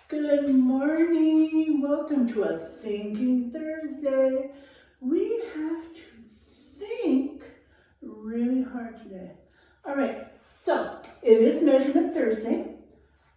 Good morning. Welcome to a Thinking Thursday. We have to think really hard today. All right, so it is Measurement Thursday,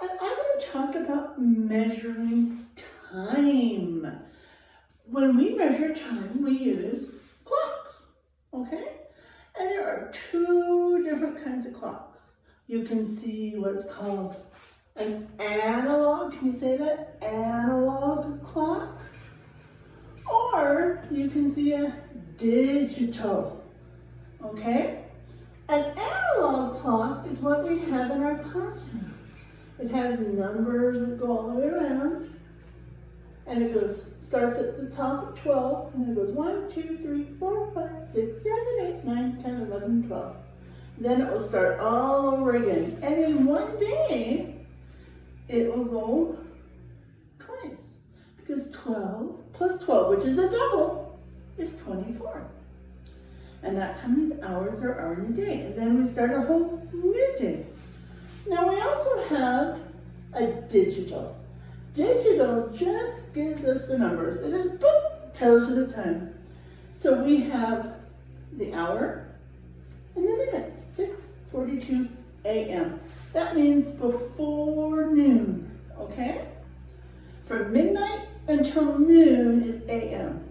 and I'm going to talk about measuring time. When we measure time, we use clocks, okay? And there are two different kinds of clocks. You can see what's called an analog, can you say that? Analog clock. Or you can see a digital, okay? An analog clock is what we have in our classroom. It has numbers that go all the way around. And it starts at the top at 12, and then it goes 1, 2, 3, 4, 5, 6, 7, 8, 9, 10, 11, 12. Then it will start all over again. And in one day, it will go twice. Because 12 plus 12, which is a double, is 24. And that's how many hours there are in a day. And then we start a whole new day. Now we also have a digital. Digital just gives us the numbers. It just boop, tells you the time. So we have the hour and the minutes, 6:42 a.m. That means before noon, okay? From midnight until noon is a.m.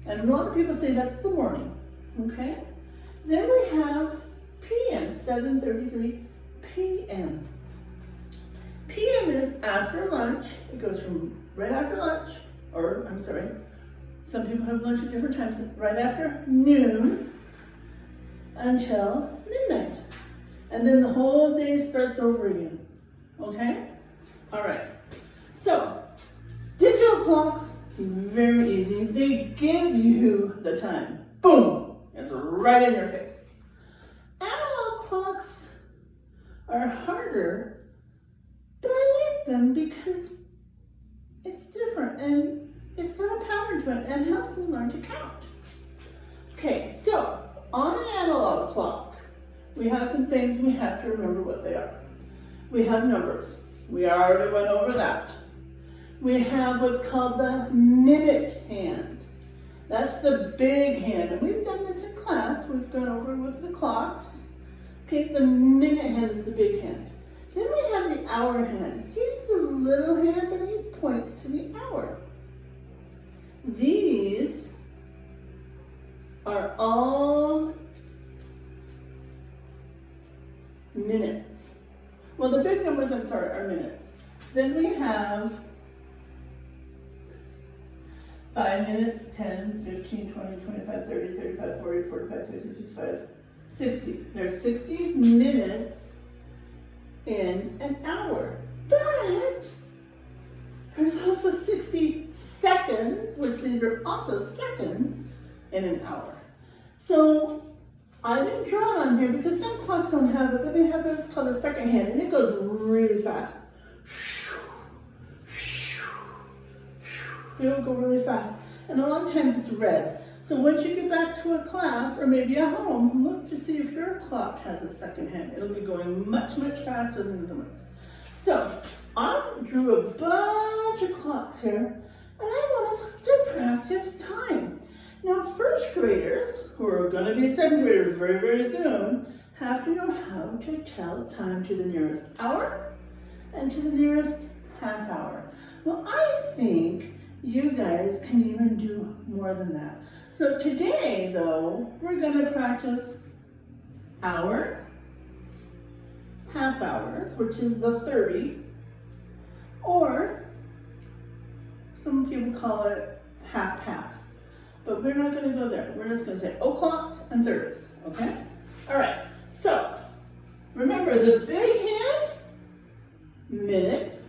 And a lot of people say that's the morning, okay? Then we have p.m., 7:33 p.m. p.m. is after lunch. It goes from right after lunch, or I'm sorry, some people have lunch at different times, right after noon until midnight. And then the whole day starts over again, okay? All right, so digital clocks, very easy. They give you the time. Boom, it's right in your face. Analog clocks are harder, but I like them because it's different and it's got a pattern to it and helps me learn to count. Okay, so on an analog clock, we have some things we have to remember what they are. We have numbers. We already went over that. We have what's called the minute hand. That's the big hand, and we've done this in class. We've gone over with the clocks. Okay, the minute hand is the big hand. Then we have the hour hand. He's the little hand, and he points to the hour. These are all minutes. Well, the big numbers, I'm sorry, are minutes. Then we have 5 minutes, 10, 15, 20, 25, 30, 35, 40, 45, 50, 55, 60. There's 60 minutes in an hour. But there's also 60 seconds, which these are also seconds, in an hour. So I didn't draw it on here because some clocks don't have it, but they have what's called a second hand, and it goes really fast. It will go really fast. And a lot of times it's red. So once you get back to a class, or maybe at home, look to see if your clock has a second hand. It'll be going much, much faster than the other ones. So I drew a bunch of clocks here, and I want us to practice time. Now, first graders, who are going to be second graders very, very soon, have to know how to tell time to the nearest hour and to the nearest half hour. Well, I think you guys can even do more than that. So today, though, we're going to practice hour, half hours, which is the 30, or some people call it half past. But we're not going to go there. We're just going to say o'clocks and 30s, okay? All right, so remember the big hand, minutes,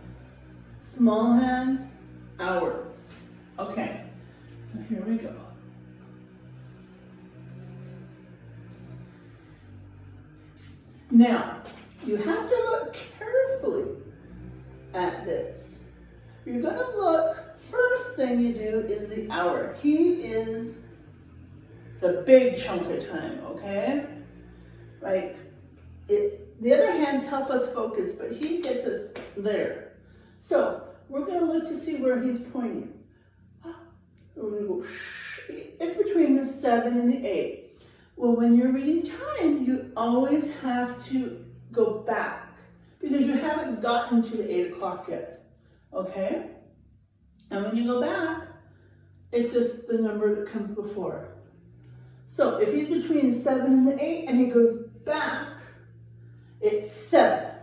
small hand, hours. Okay, so here we go. Now, you have to look carefully at this. You're going to look, first thing you do is the hour. He is the big chunk of time, okay? Like, the other hands help us focus, but he gets us there. So we're going to look to see where he's pointing. We're going to go, it's between the 7 and the 8. Well, when you're reading time, you always have to go back because you haven't gotten to the 8 o'clock yet, okay? And when you go back, it's just the number that comes before. So if he's between 7 and the 8 and he goes back, it's 7.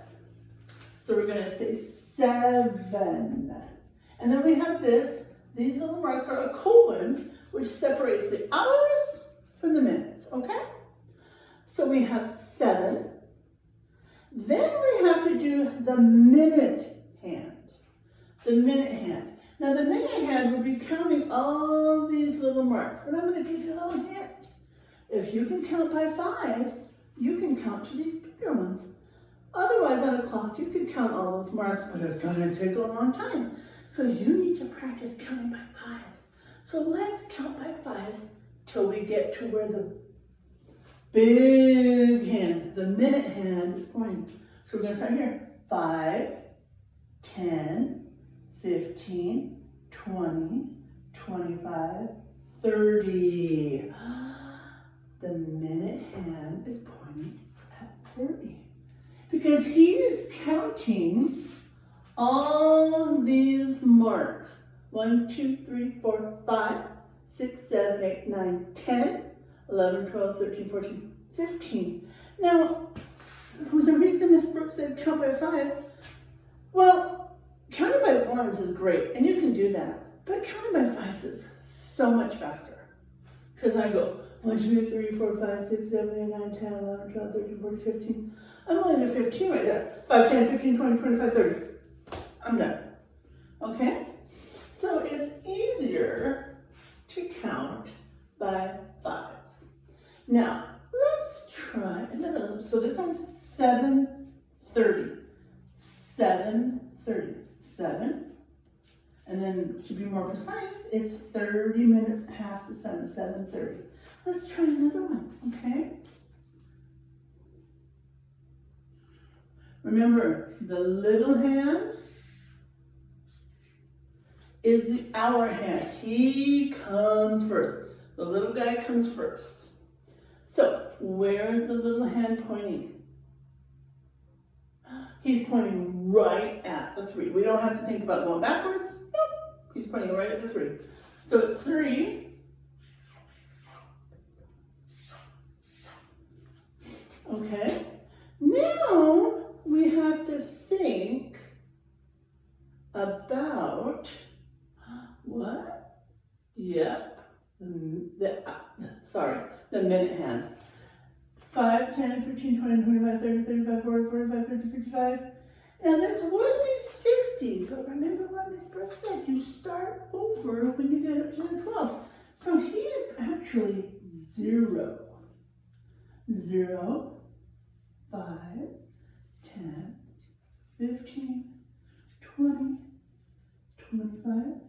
So we're going to say 7. And then we have this. These little marks are a colon, which separates the hours from the minutes, okay? So we have 7. Then we have to do the minute hand. The minute hand. Now the minute hand will be counting all these little marks, but I'm going to give you a little hint. If you can count by 5s, you can count to these bigger ones. Otherwise, on a clock, you can count all those marks, but it's going to take a long time. So you need to practice counting by 5s. So let's count by 5s till we get to where the big hand, the minute hand, is pointing. So we're going to start here. 5, 10, 15, 20, 25, 30. The minute hand is pointing at 30 because he is counting all these marks. 1, 2, 3, 4, 5, 6, 7, 8, 9, 10, 11, 12, 13, 14, 15. Now, the reason Miss Brooks said count by 5s, well, counting by 1s is great, and you can do that. But counting by 5s is so much faster. Because I go 1, 2, 3, 4, 5, 6, 7, 8, 9, 10, 11, 12, 13, 14, 15. I'm only to 15 right there. 5, 10, 15, 20, 25, 30. I'm done. Okay? So it's easier to count by 5s. Now, let's try another. So this one's 7:30. 7:30. 7. And then to be more precise, it's 30 minutes past the 7:30. Let's try another one, okay? Remember, the little hand is the hour hand. He comes first. The little guy comes first. So, where is the little hand pointing? He's pointing right at the 3. We don't have to think about going backwards. Nope. He's pointing right at the 3. So it's 3. Okay. Now we have to think about what? Yep. The minute hand. 5, 10, 15, 20, 25, 30, 35, 40, 45, 50, 55. Now this would be 60, but remember what Miss Brooks said, you start over when you get up to the 12. So he is actually 0. 0, 5, 10, 15, 20, 25,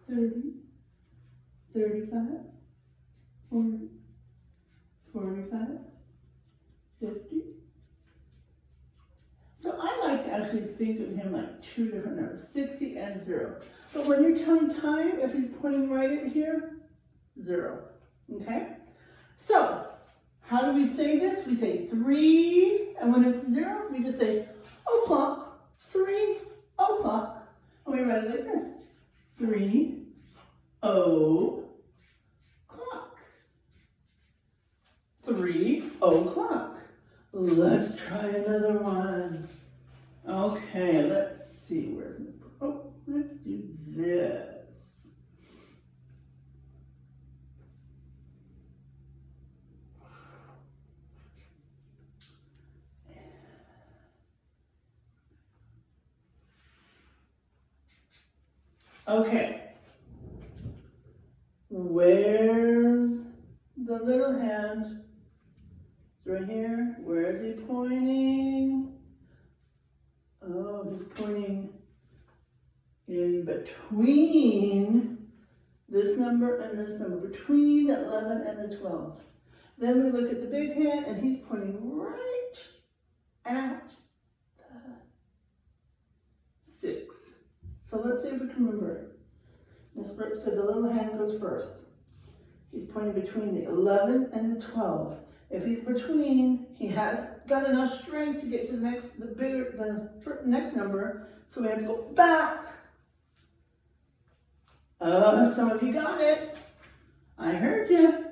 30, 35, 40, 45, 50. So I like to actually think of him like 2 different numbers, 60 and 0. But when you're telling time, if he's pointing right at here, 0. Okay? So, how do we say this? We say 3, and when it's 0, we just say o'clock, 3 o'clock. And we write it like this, 3 o'clock. 3 o'clock. Let's try another one. Okay, let's see. Where's Miss Brooks? Oh, let's do this. Okay. Where's the little hand? It's right here. Where is he pointing? Oh, he's pointing in between this number and this number, between the 11 and the 12. Then we look at the big hand, and he's pointing right at the 6. So let's see if we can remember. Miss Brooke said the little hand goes first. He's pointing between the 11 and the 12. If he's between, he has got enough strength to get to the next number, so we have to go back. Some of you got it. I heard you.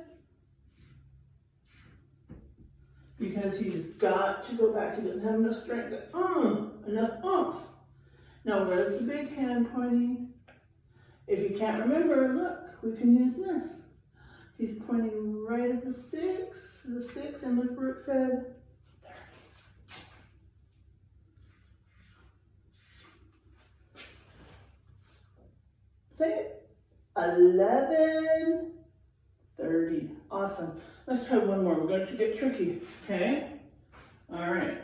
Because he's got to go back. He doesn't have enough strength, enough oomph. Now, where's the big hand pointing? If you can't remember, look, we can use this. He's pointing right at the 6, and Miss Brooke said 30. Say it. 11, 30. Awesome. Let's try one more. We're going to get tricky, okay? All right.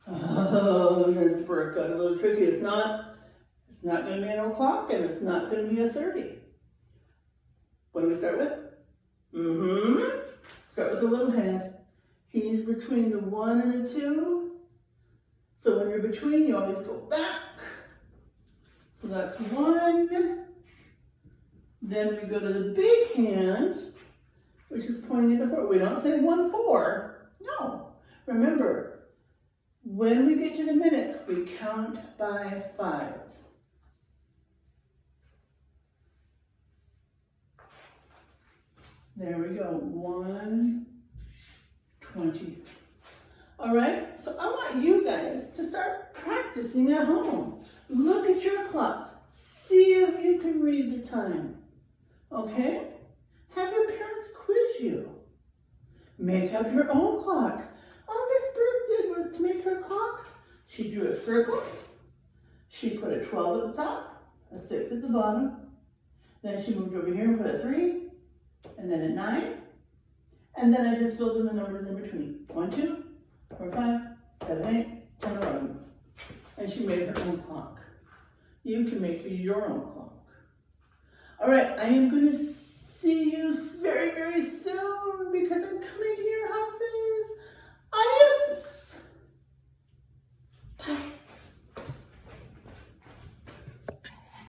Oh, Miss Brooke got a little tricky. It's not going to be an o'clock, and it's not going to be a 30. What do we start with? Start with the little hand. He's between the 1 and the 2. So when you're between, you always go back. So that's 1. Then we go to the big hand, which is pointing at the 4. We don't say 1, 4. No. Remember, when we get to the minutes, we count by 5s. There we go, 1:20. All right, so I want you guys to start practicing at home. Look at your clocks. See if you can read the time. Okay? Have your parents quiz you. Make up your own clock. All Miss Brooke did was to make her clock. She drew a circle. She put a 12 at the top, a 6 at the bottom. Then she moved over here and put a 3. And then a 9, and then I just filled in the numbers in between. 1, 2, 4, 5, 7, 8, 10, 11. And she made her own clock. You can make your own clock. All right, I am going to